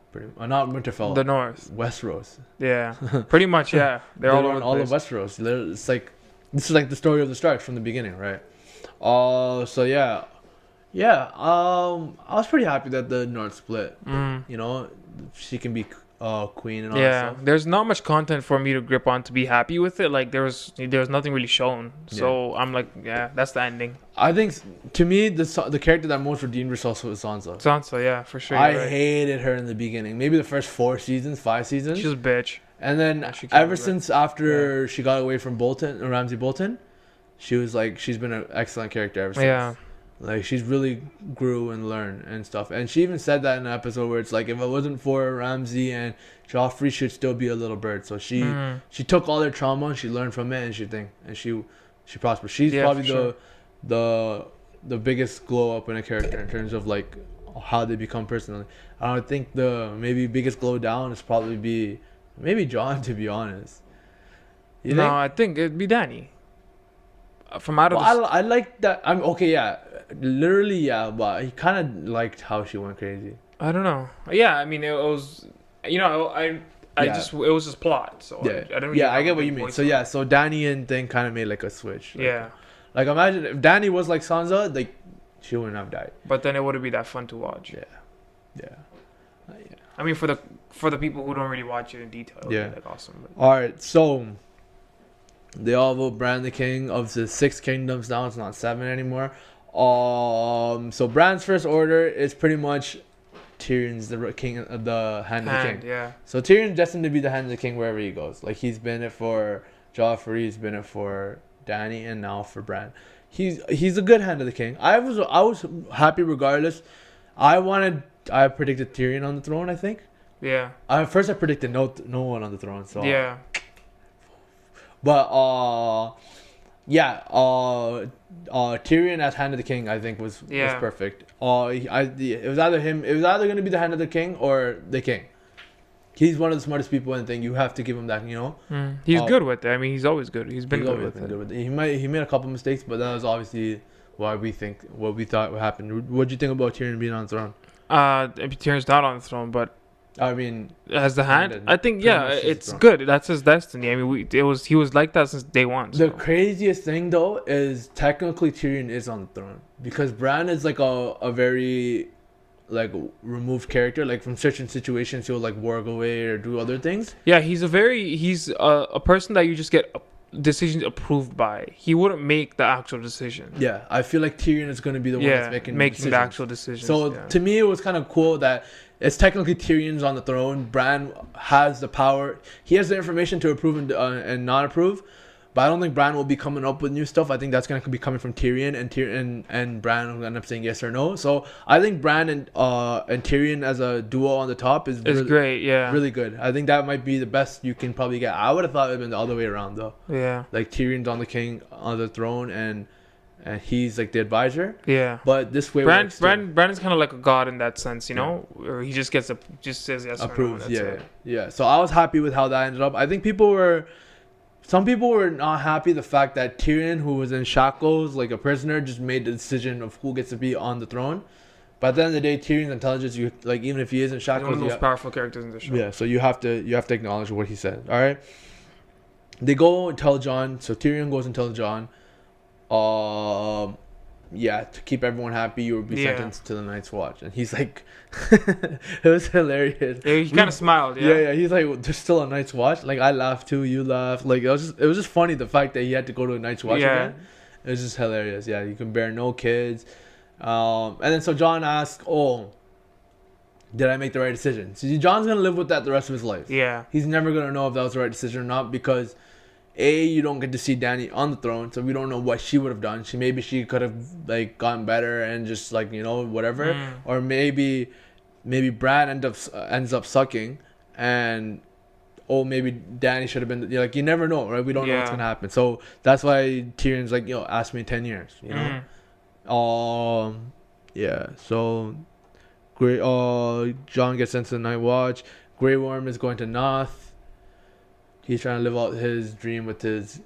not Winterfell. The North. Westeros. Yeah. Pretty much. Yeah. They're all run all of Westeros. It's like this is like the story of the Starks from the beginning, right? So yeah. I was pretty happy that the North split. Mm. You know, she can be. Queen and all that stuff. There's not much content for me to grip on to be happy with it. Like there was nothing really shown. So I'm like, yeah, that's the ending. I think to me the character that most redeemed herself was Sansa. Sansa, yeah, for sure. I hated her in the beginning. Maybe the first 5 seasons. She's a bitch. And then ever since after she got away from Ramsay Bolton, she's been an excellent character ever since. Yeah. Like she's really grew and learned and stuff, and she even said that in an episode where it's like if it wasn't for Ramsay and Joffrey, she'd still be a little bird. So she took all their trauma and she learned from it, and she prospered. She's probably the biggest glow up in a character in terms of like how they become personally. I don't think the maybe biggest glow down is probably be maybe Jon, to be honest. You think? I think it'd be Dany. From out of I like that. I'm okay. Yeah, literally. Yeah, but he kind of liked how she went crazy. I don't know. Yeah, I mean, it was. You know, I just it was just plot. So yeah, I didn't really I get what you mean. So yeah, so Dany and thing kind of made like a switch. Like imagine if Dany was like Sansa, like she wouldn't have died. But then it wouldn't be that fun to watch. Yeah. I mean, for the people who don't really watch it in detail, it would be like awesome. But. All right, so. They all vote Bran the king of the 6 kingdoms now. It's not 7 anymore. So Bran's first order is pretty much Tyrion's the king, the hand of the king. Yeah. So Tyrion's destined to be the hand of the king wherever he goes. Like he's been it for Joffrey, he's been it for Dany, and now for Bran. He's a good hand of the king. I was happy regardless. I predicted Tyrion on the throne. I think. Yeah. First I predicted no one on the throne. So yeah. But Tyrion as Hand of the King, I think was perfect. It was either gonna be the Hand of the King or the King. He's one of the smartest people in the thing. You have to give him that, you know. He's good with it. I mean, he's always good. He's been good with it. He made a couple mistakes, but that was obviously what we thought would happen. What do you think about Tyrion being on the throne? Tyrion's not on the throne, but. I mean, as the hand, I think it's good. That's his destiny. I mean, he was like that since day one. So. The craziest thing though is technically Tyrion is on the throne because Bran is like a very like removed character. Like from certain situations, he'll like work away or do other things. Yeah, he's a person that you just get decisions approved by. He wouldn't make the actual decision. Yeah, I feel like Tyrion is going to be the one that's making the actual decision. So to me, it was kind of cool that. It's technically Tyrion's on the throne. Bran has the power. He has the information to approve and not approve. But I don't think Bran will be coming up with new stuff. I think that's going to be coming from Tyrion, and Bran will end up saying yes or no. So I think Bran and Tyrion as a duo on the top is really, great. Yeah, really good. I think that might be the best you can probably get. I would have thought it would have been the other way around though. Yeah, like Tyrion's on the throne and he's like the advisor. Yeah. But this way, Bran is kind of like a god in that sense, you know, or he just says yes. Approves. Or no, yeah. So I was happy with how that ended up. I think some people were not happy the fact that Tyrion, who was in shackles like a prisoner, just made the decision of who gets to be on the throne. But at the end of the day, Tyrion's intelligence, even if he is in shackles, he's one of the most powerful characters in the show. Yeah. So you have to acknowledge what he said. All right. They go and tell Jon. So Tyrion goes and tells Jon. Yeah, to keep everyone happy, you would be Yeah. sentenced to the Night's Watch. And he's like, it was hilarious. Yeah, he kind of smiled. Yeah, Yeah. yeah. He's like, there's still a Night's Watch. Like I laughed too, you laughed. Like it was just funny the fact that he had to go to a Night's Watch Yeah. again. It was just hilarious. Yeah, you can bear no kids. And then so John asked, "Oh, did I make the right decision?" So John's gonna live with that the rest of his life. Yeah. He's never gonna know if that was the right decision or not because, A, you don't get to see Dany on the throne, so we don't know what she would have done. She could have like gotten better and just like whatever, or maybe Bran ends up sucking, and maybe Dany should have been like you never know, right? We don't know what's Yeah. gonna happen, so that's why Tyrion's like ask me in 10 years, you know. Yeah. So, great. John gets into the Night Watch. Grey Worm is going to Noth. He's trying to live out his dream with his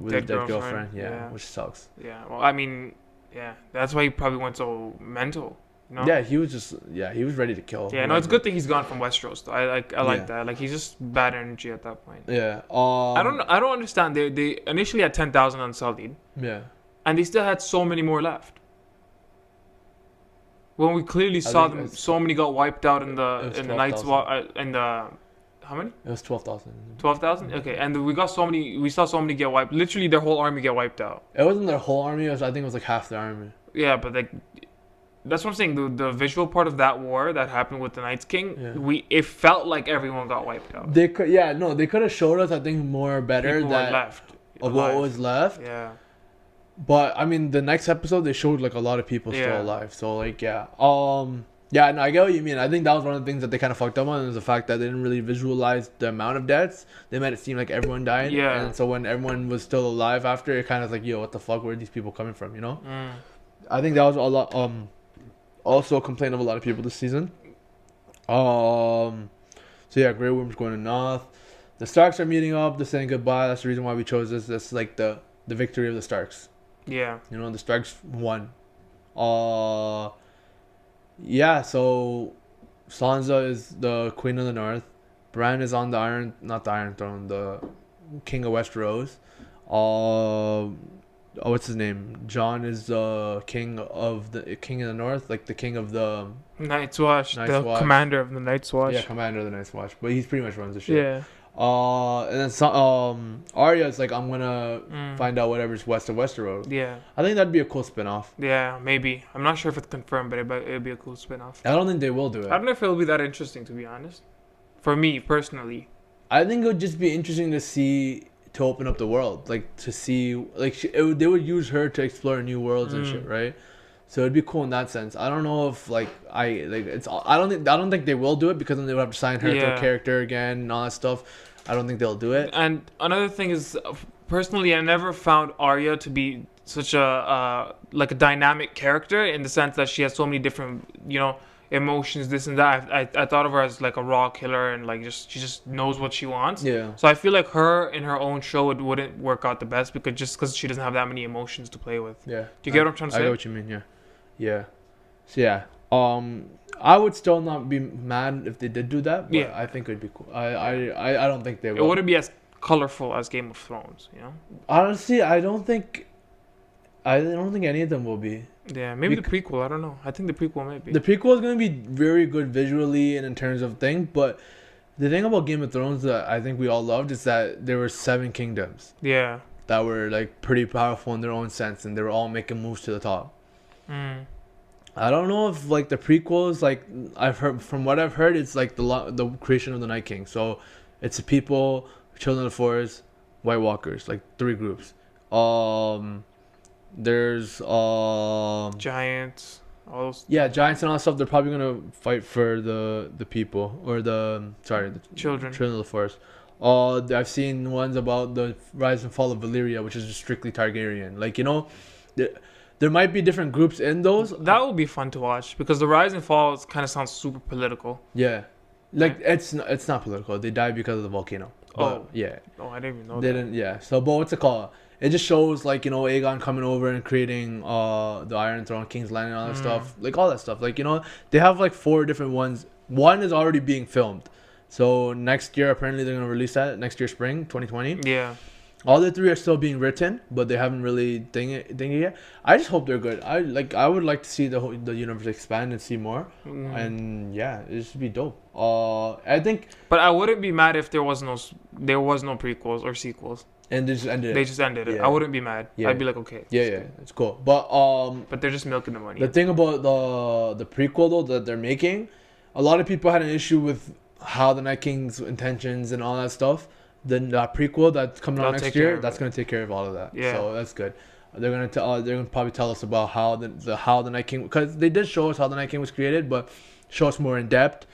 dead girlfriend. Yeah, which sucks. Yeah. Well, I mean, yeah, that's why he probably went so mental. You know? Yeah, he was ready to kill. Yeah, no, it's a good thing he's gone from Westeros. Though. I like Yeah. that. Like he's just bad energy at that point. Yeah. I don't understand. They initially had 10,000 unsullied, Yeah. and they still had so many more left. When we clearly saw them, so many got wiped out in the 12,000. Night's in the how many? It was 12,000. 12,000. Okay, and we saw so many get wiped. Literally, their whole army get wiped out. It wasn't their whole army. I think it was like half their army. Yeah, but like that's what I'm saying. The visual part of that war that happened with the Night's King, Yeah. it felt like everyone got wiped out. They could have showed us I think more better People were that left of what alive. was left. Yeah. But I mean, the next episode they showed like a lot of people Yeah. still alive. So like yeah, no, I get what you mean. I think that was one of the things that they kind of fucked up on is the fact that they didn't really visualize the amount of deaths. They made it seem like everyone died. Yeah. And so when everyone was still alive after, it kind of like what the fuck, where are these people coming from? You know. I think that was a lot. Also a complaint of a lot of people this season. So yeah, Grey Worm's going to North. The Starks are meeting up. They're saying goodbye. That's the reason why we chose this. This is like the victory of the Starks. Yeah. The Starks won. Yeah, so Sansa is the Queen of the North. Bran is on not the Iron Throne, the King of Westeros. What's his name? Jon is the King of the North, like the King of the Night's Watch, commander of the Night's Watch. Yeah, commander of the Night's Watch. But he's pretty much runs the shit. Yeah. And then Arya is like, I'm gonna find out whatever's west of Westeros. Yeah. I think that'd be a cool spin-off. Yeah, maybe. I'm not sure if it's confirmed, but it'd be a cool spin-off. I don't think they will do it. I don't know if it'll be that interesting, to be honest. For me, personally. I think it would just be interesting to open up the world. Like, to see, like, they would use her to explore new worlds and shit, right? So it'd be cool in that sense. I don't know if, I don't think they will do it because then they would have to sign her to a character again and all that stuff. I don't think they'll do it. And another thing is, personally, I never found Arya to be such a dynamic character in the sense that she has so many different, emotions, this and that. I thought of her as like a raw killer and like she just knows what she wants. Yeah. So I feel like her in her own show it wouldn't work out the best because she doesn't have that many emotions to play with. Yeah. Do you get what I'm trying to say? I get what you mean. Yeah. Yeah. So yeah. I would still not be mad if they did do that, but I think it'd be cool. I don't think they will. It wouldn't be as colorful as Game of Thrones, Honestly, I don't think any of them will be. Yeah, maybe the prequel. I don't know. I think the prequel might be. The prequel is going to be very good visually and in terms of thing, but the thing about Game of Thrones that I think we all loved is that there were 7 kingdoms. Yeah. That were like pretty powerful in their own sense, and they were all making moves to the top. I don't know if like the prequels, like from what I've heard, it's like the creation of the Night King. So it's the people, Children of the Forest, White Walkers, like 3 groups. There's giants, all those. Yeah, giants and all that stuff. They're probably gonna fight for the people or the children of the Forest. I've seen ones about the rise and fall of Valyria, which is just strictly Targaryen. Like there might be different groups in those. That would be fun to watch because the rise and fall kind of sounds super political. Yeah, like it's not political. They died because of the volcano. But, yeah. Oh, I didn't even know. They didn't. Yeah. So, but what's it called? It just shows like Aegon coming over and creating the Iron Throne, King's Landing, and all that stuff. Like all that stuff. Like they have like 4 different ones. One is already being filmed. So next year apparently they're gonna release that next year spring 2020. Yeah. All the three are still being written, but they haven't really ding it yet. I just hope they're good. I would like to see the universe expand and see more, and yeah, it should be dope. I think. But I wouldn't be mad if there was no prequels or sequels. And they just ended it. They just ended it. Yeah. I wouldn't be mad. Yeah. I'd be like, okay. Yeah, it's cool. But they're just milking the money. the thing about the prequel though that they're making, a lot of people had an issue with how the Night King's intentions and all that stuff. Then that prequel that's coming out next year, that's gonna take care of all of that. Yeah. So that's good. They're gonna probably tell us about how the Night King, because they did show us how the Night King was created, but show us more in depth.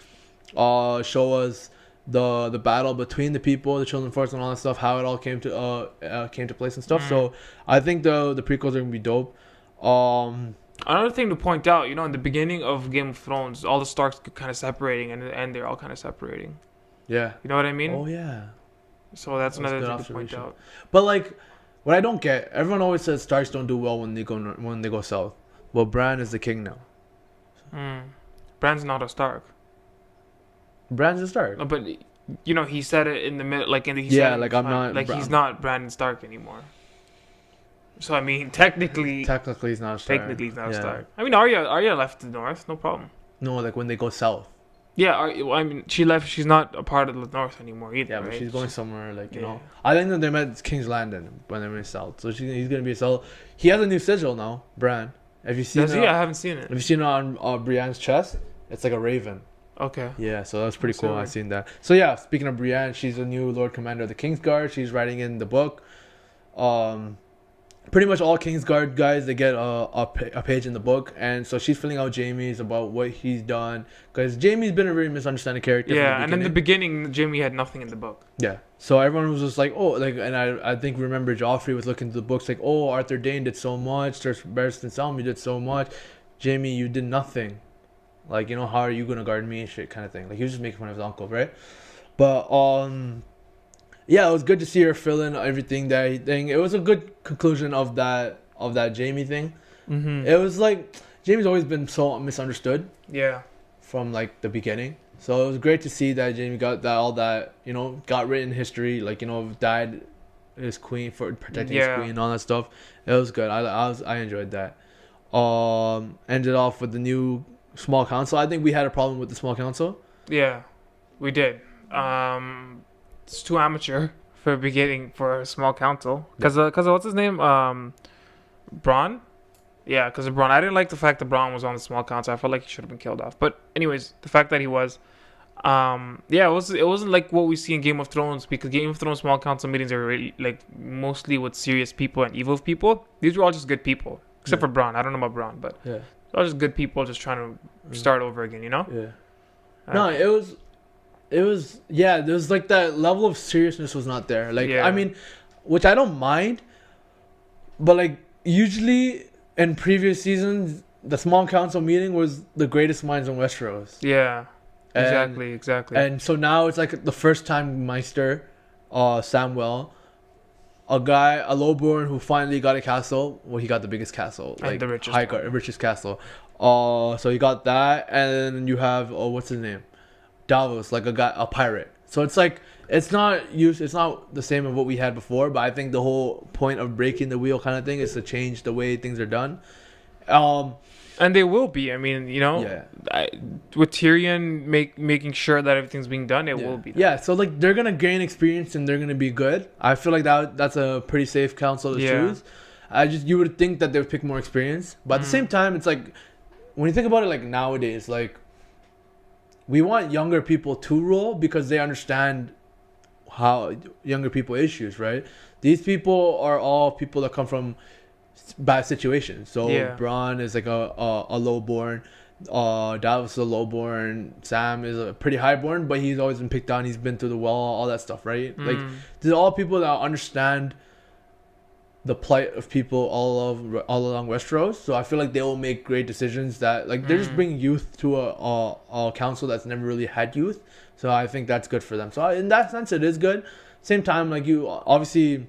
Show us the battle between the people, the Children Force, and all that stuff, how it all came to place and stuff. So I think the prequels are gonna be dope. Another thing to point out, in the beginning of Game of Thrones, all the Starks kind of separating, and in the end they're all kind of separating. Yeah. You know what I mean? Oh yeah. So that's another thing to point out. But like, what I don't get, everyone always says Starks don't do well when they go south. Well, Bran is the king now. Bran's not a Stark. Bran's a Stark. No, but he said it in the middle, like in the I'm not like he's not Brandon Stark anymore. So I mean, technically he's not a Stark. Technically, he's not a Stark. I mean, Arya left the North, no problem. No, like when they go south. Yeah, I mean, she left. She's not a part of the North anymore either. Yeah, but right? she's going somewhere, like, you know. I think that they met King's Landing when they went south. So he's going to be south. He has a new sigil now, Bran. Have you seen it? I haven't seen it. Have you seen it on Brienne's chest? It's like a raven. Okay. Yeah, so that's pretty cool. I've seen that. So yeah, speaking of Brienne, she's a new Lord Commander of the Kingsguard. She's writing in the book. Pretty much all Kingsguard guys, they get a page in the book, and so she's filling out Jaime's about what he's done, because Jaime's been a very misunderstood character. Yeah, and in the beginning, Jaime had nothing in the book. Yeah, so everyone was just like, oh, like, and I think remember Joffrey was looking through the books like, oh, Arthur Dayne did so much, Barristan Selmy did so much, Jaime, you did nothing. Like, how are you gonna guard me and shit, kind of thing. Like, he was just making fun of his uncle, right? But yeah, it was good to see her fill in everything thing. It was a good conclusion of that Jaime thing. Mm-hmm. It was like Jaime's always been so misunderstood. Yeah. From like the beginning, so it was great to see that Jaime got that got written in history. Like, died his queen for protecting his queen and all that stuff. It was good. I enjoyed that. Ended off with the new small council. I think we had a problem with the small council. Yeah, we did. It's too amateur for a small council. Because what's his name? Bronn? Yeah, because of Bronn. I didn't like the fact that Bronn was on the small council. I felt like he should have been killed off. But anyways, the fact that he was... it wasn't like what we see in Game of Thrones, because Game of Thrones small council meetings are really, like, mostly with serious people and evil people. These were all just good people. Except for Bronn. I don't know about Bronn, but... Yeah. They're all just good people just trying to start over again, Yeah. No, it was there's like that level of seriousness was not there. Like, I mean, which I don't mind, but like usually in previous seasons the small council meeting was the greatest minds in Westeros. Yeah. Exactly. And so now it's like the first time Meister Samwell, a lowborn who finally got a castle. Well, he got the biggest castle, like the richest castle. So you got that, and then you have what's his name? Davos, like a pirate. So it's like it's not the same as what we had before, but I think the whole point of breaking the wheel kind of thing is to change the way things are done. And they will be. I mean, with Tyrion making sure that everything's being done, it will be done. Yeah, so like they're gonna gain experience and they're gonna be good. I feel like that's a pretty safe council to choose. You would think that they would pick more experience, but at the same time, it's like when you think about it, like nowadays, like we want younger people to rule because they understand how younger people issues, right? These people are all people that come from bad situations. So Bronn is like a lowborn, Davos is a lowborn, Sam is a pretty highborn, but he's always been picked on. He's been through the wall, all that stuff, right? Like these are all people that understand the plight of people all along Westeros. So I feel like they will make great decisions that like they're just bringing youth to a council that's never really had youth. So I think that's good for them. So in that sense, it is good. Same time, like you obviously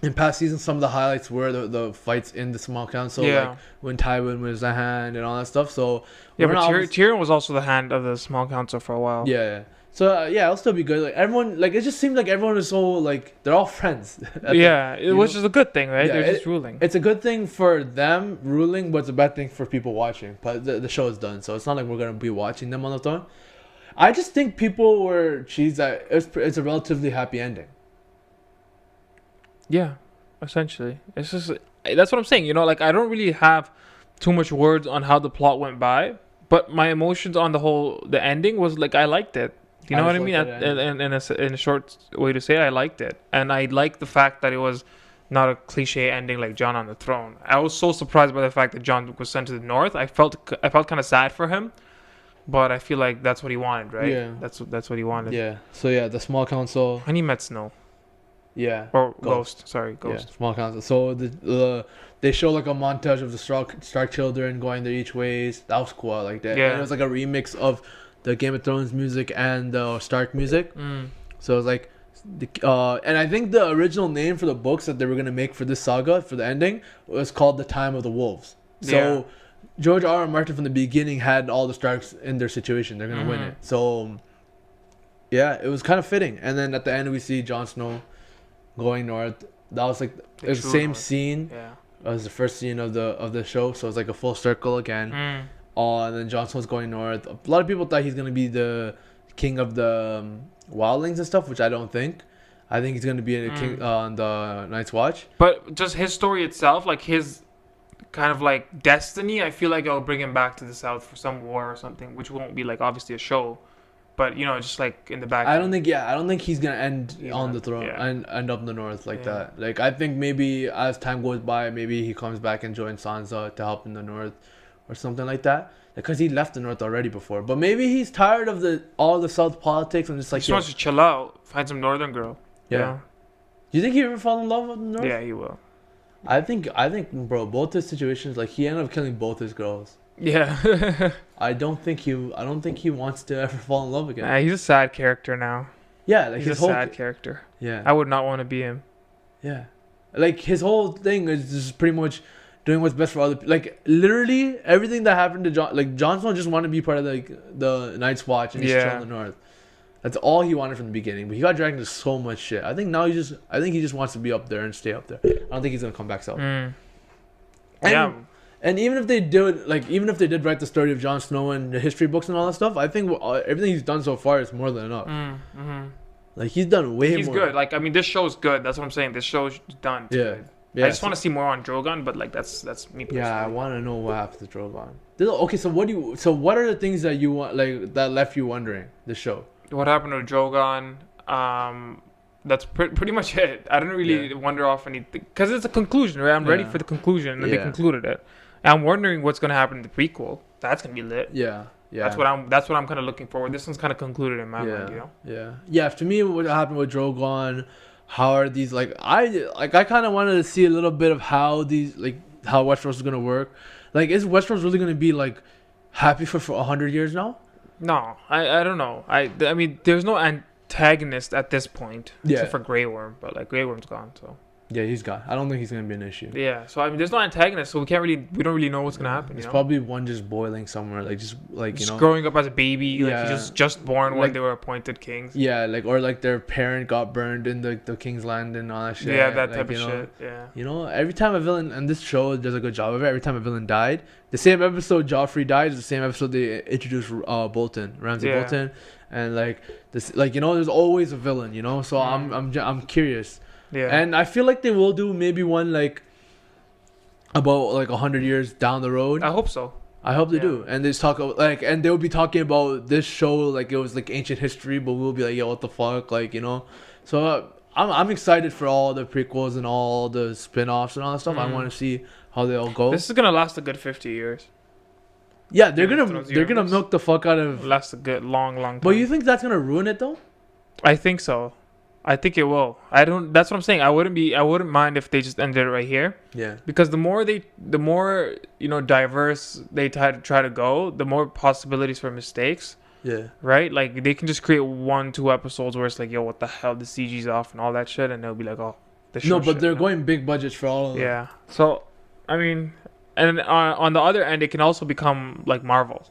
in past seasons, some of the highlights were the fights in the small council, like when Tywin was the hand and all that stuff. So but Tyrion was also the hand of the small council for a while. Yeah. So yeah, it'll still be good. Like everyone, like it just seems like everyone is so like they're all friends. Which is a good thing, right? Yeah, They're just ruling. It's a good thing for them ruling, but it's a bad thing for people watching. But the show is done, so it's not like we're gonna be watching them on the throne. I just think people were cheesed that it's a relatively happy ending. Yeah, essentially. It's just that's what I'm saying. You know, like I don't really have too much words on how the plot went by, but my emotions on the ending was like I liked it. You know what I mean? In a short way to say it, I liked it, and I liked the fact that it was not a cliche ending like Jon on the throne. I was so surprised by the fact that Jon was sent to the north. I felt kind of sad for him, but I feel like that's what he wanted, right? Yeah, that's what he wanted. Yeah. So yeah, the small council. And he met Snow. Yeah. Or Ghost. Sorry, Ghost. Yeah, small council. So they show like a montage of the Stark children going their each ways. That was cool. I like that. Yeah. And it was like a remix of the Game of Thrones music and the Stark music. So it was like, and I think the original name for the books that they were gonna make for this saga for the ending was called The Time of the Wolves. So George R. R. Martin from the beginning had all the Starks in their situation. They're gonna win it. So yeah, it was kind of fitting. And then at the end we see Jon Snow going north. That was like it was the same north. Scene. Yeah. It was the first scene of the show, so it's like a full circle again. And then Jon Snow's going north. A lot of people thought he's gonna be the king of the wildlings and stuff, which I don't think. I think he's gonna be a king on the Night's Watch. But just his story itself, like his kind of like destiny, I feel like it'll bring him back to the south for some war or something, which won't be like obviously a show, but you know, just like in the back. I don't think he's gonna end on the throne and end up in the north like that. Like I think maybe as time goes by, maybe he comes back and joins Sansa to help in the north. Or something like that, because he left the north already before. But maybe he's tired of all the south politics and just like he just wants to chill out, find some northern girl. Yeah. Do you think he ever fall in love with the north? Yeah, he will. I think, bro, both his situations, like he ended up killing both his girls. Yeah. I don't think he wants to ever fall in love again. He's a sad character now. Yeah, like he's a sad character. Yeah. I would not want to be him. Yeah. Like his whole thing is just pretty much doing what's best for other people. Like literally everything that happened to Jon, like Jon Snow just wanted to be part of the Night's Watch and just chill in the north. That's all he wanted from the beginning. But he got dragged into so much shit. I think now he just wants to be up there and stay up there. I don't think he's gonna come back south. And even if they did write the story of Jon Snow and the history books and all that stuff, I think everything he's done so far is more than enough. Like he's done way more. He's good. Like I mean, this show's good. That's what I'm saying. This show's done. Good. Yeah, I just want to see more on Drogon, but like that's me personally. Yeah, I want to know what happened to Drogon. Okay, so what are the things that you want, like that left you wondering the show? What happened to Drogon? That's pretty much it. I didn't really wonder off anything because it's a conclusion, right? I'm ready for the conclusion, and they concluded it. And I'm wondering what's gonna happen in the prequel. That's gonna be lit. Yeah. That's what I'm kind of looking forward. This one's kind of concluded in my mind, you know. Yeah. To me, what happened with Drogon? How are these I kind of wanted to see a little bit of how how Westeros is gonna work. Like, is Westeros really gonna be like happy for 100 years now? No, I don't know. I mean, there's no antagonist at this point except for Grey Worm, but like Grey Worm's gone, so. Yeah, he's gone. I don't think he's gonna be an issue. Yeah, so I mean, there's no antagonist, so we don't really know what's gonna happen. There's probably one just boiling somewhere, just growing up as a baby, like he's just born when they were appointed kings. Yeah, or their parent got burned in the King's Land and all that shit. Yeah, that type of shit. Yeah. You know, every time a villain, and this show does a good job of it. Every time a villain died, the same episode Joffrey died is the same episode they introduced Ramsay Bolton, and there's always a villain. You know, so I'm curious. Yeah. And I feel like they will do maybe one about 100 years down the road. I hope so. I hope they do. And they just talk and they'll be talking about this show like it was like ancient history, but we'll be like, yo, what the fuck, So I'm excited for all the prequels and all the spin-offs and all that stuff. I want to see how they all go. This is gonna last a good 50 years. Yeah, they're gonna milk the fuck out of. Last a good long time. But you think that's gonna ruin it though? I think so. I think it will. That's what I'm saying. I wouldn't mind if they just ended it right here. Yeah. Because the more diverse they try to go, the more possibilities for mistakes. Yeah. Right? Like they can just create 1-2 episodes where it's like, yo, what the hell, the CG's off and all that shit, and they'll be like, oh, they're going big budgets for all of them. Yeah. So, I mean, and on the other end, it can also become like Marvel.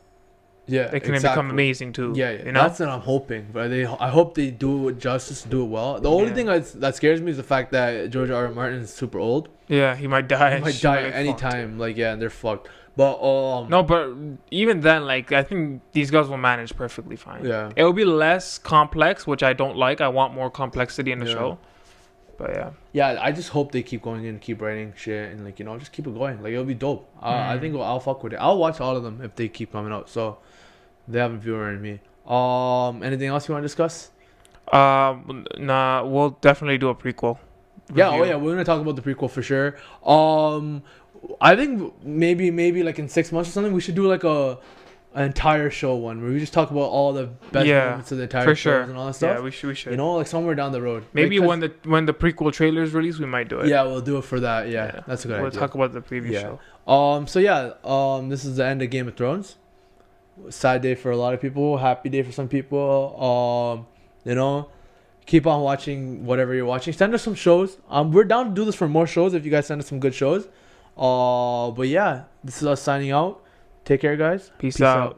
Yeah, It can exactly. become amazing too. Yeah, yeah. You know? That's what I'm hoping. But I hope they do it justice, do it well. The only Yeah. thing that scares me is the fact that George R. R. Martin is super old. Yeah, he might die. He might She die be at any fucked. time. Like, yeah, and they're fucked. But No, but even then, like, I think these guys will manage perfectly fine. yeah, It will be less complex, which I don't like. I want more complexity in the Yeah. show. But yeah. yeah. I just hope they keep going in, keep writing shit, and like just keep it going. Like it'll be dope. I think I'll fuck with it. I'll watch all of them if they keep coming out. So they have a viewer in me. Anything else you want to discuss? Nah, we'll definitely do a prequel. Yeah, oh review. yeah, we're gonna talk about the prequel for sure. I think maybe like in 6 months or something, we should do like an entire show one where we just talk about all the best Yeah, moments of the entire for shows sure. and all that stuff. Yeah, we should. Like somewhere down the road. Maybe Like, when the prequel trailer is released, we might do it. yeah, we'll do it for that. Yeah, that's a good We'll idea. talk about the previous Yeah. show. So yeah, this is the end of Game of Thrones. Sad day for a lot of people, happy day for some people. Keep on watching whatever you're watching. Send us some shows. We're down to do this for more shows if you guys send us some good shows. But yeah, this is us signing out. Take care, guys. Peace out.